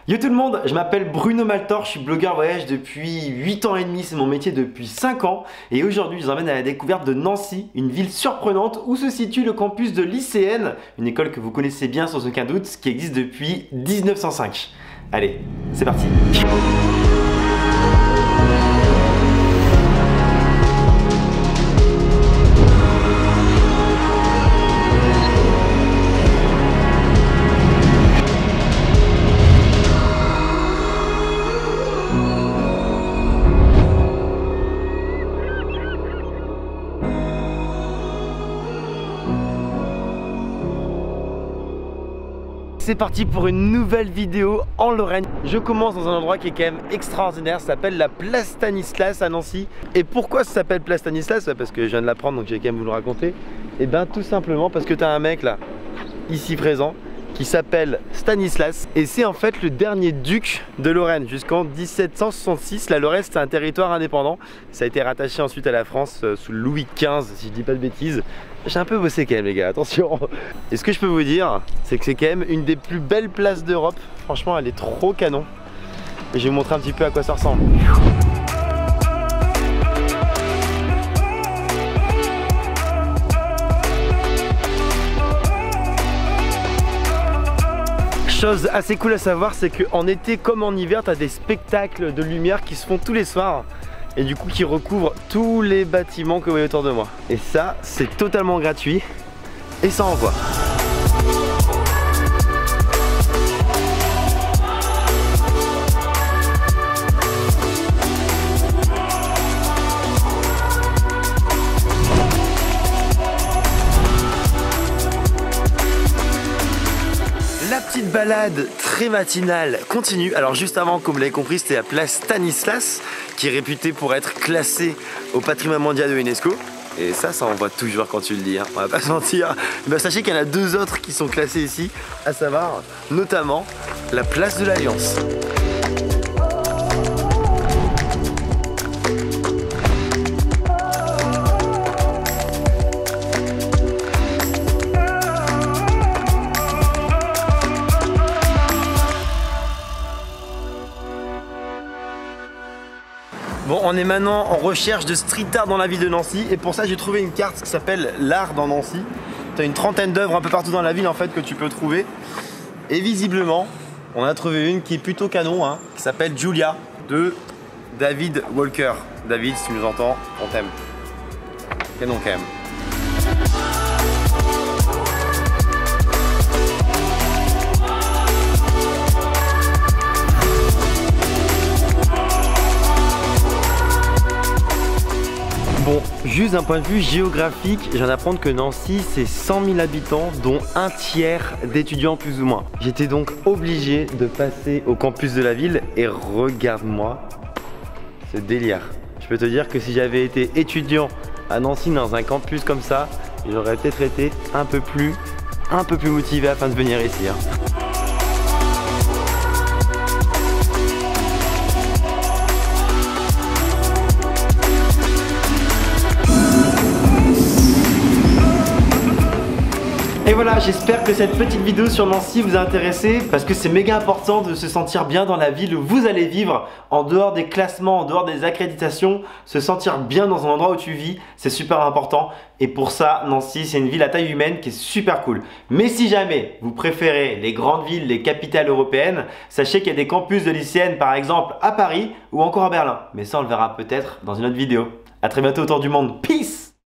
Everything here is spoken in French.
Yo tout le monde, je m'appelle Bruno Maltor, je suis blogueur voyage depuis 8 ans et demi, c'est mon métier depuis 5 ans. Et aujourd'hui je vous emmène à la découverte de Nancy, une ville surprenante où se situe le campus de l'ICN, une école que vous connaissez bien sans aucun doute, qui existe depuis 1905. Allez, c'est parti. C'est parti pour une nouvelle vidéo en Lorraine. Je commence dans un endroit qui est quand même extraordinaire, ça s'appelle la place Stanislas à Nancy. Et pourquoi ça s'appelle place Stanislas? Parce que je viens de l'apprendre, donc je vais quand même vous le raconter. Et bien tout simplement parce que tu as un mec là, ici présent, qui s'appelle Stanislas. Et c'est en fait le dernier duc de Lorraine. Jusqu'en 1766, la Lorraine c'était un territoire indépendant. Ça a été rattaché ensuite à la France sous Louis XV, si je dis pas de bêtises. J'ai un peu bossé quand même les gars, attention. Et ce que je peux vous dire, c'est que c'est quand même une des plus belles places d'Europe. Franchement, elle est trop canon. Et je vais vous montrer un petit peu à quoi ça ressemble. Chose assez cool à savoir, c'est qu'en été comme en hiver, tu as des spectacles de lumière qui se font tous les soirs. Et du coup qui recouvre tous les bâtiments que vous voyez autour de moi. Et ça, c'est totalement gratuit et ça envoie. La petite balade très matinale continue. Alors juste avant, comme vous l'avez compris, c'était la place Stanislas, qui est réputée pour être classée au patrimoine mondial de l'UNESCO. Et ça envoie toujours quand tu le dis, hein. On va pas se mentir. Ben, sachez qu'il y en a deux autres qui sont classés ici, à savoir notamment la place de l'Alliance. Bon, on est maintenant en recherche de street art dans la ville de Nancy et pour ça j'ai trouvé une carte qui s'appelle l'art dans Nancy. Tu as une trentaine d'œuvres un peu partout dans la ville en fait que tu peux trouver. Et visiblement, on a trouvé une qui est plutôt canon, hein, qui s'appelle Julia de David Walker. David, si tu nous entends, on t'aime. Canon quand même. Bon, juste d'un point de vue géographique, je viens d'apprendre que Nancy c'est 100 000 habitants, dont un tiers d'étudiants plus ou moins. J'étais donc obligé de passer au campus de la ville et regarde-moi ce délire. Je peux te dire que si j'avais été étudiant à Nancy dans un campus comme ça, j'aurais peut-être été un peu plus motivé afin de venir ici, hein. Et voilà, j'espère que cette petite vidéo sur Nancy vous a intéressé parce que c'est méga important de se sentir bien dans la ville où vous allez vivre, en dehors des classements, en dehors des accréditations, se sentir bien dans un endroit où tu vis, c'est super important. Et pour ça, Nancy, c'est une ville à taille humaine qui est super cool. Mais si jamais vous préférez les grandes villes, les capitales européennes, sachez qu'il y a des campus de l'ICN par exemple à Paris ou encore à Berlin. Mais ça, on le verra peut-être dans une autre vidéo. A très bientôt autour du monde. Peace!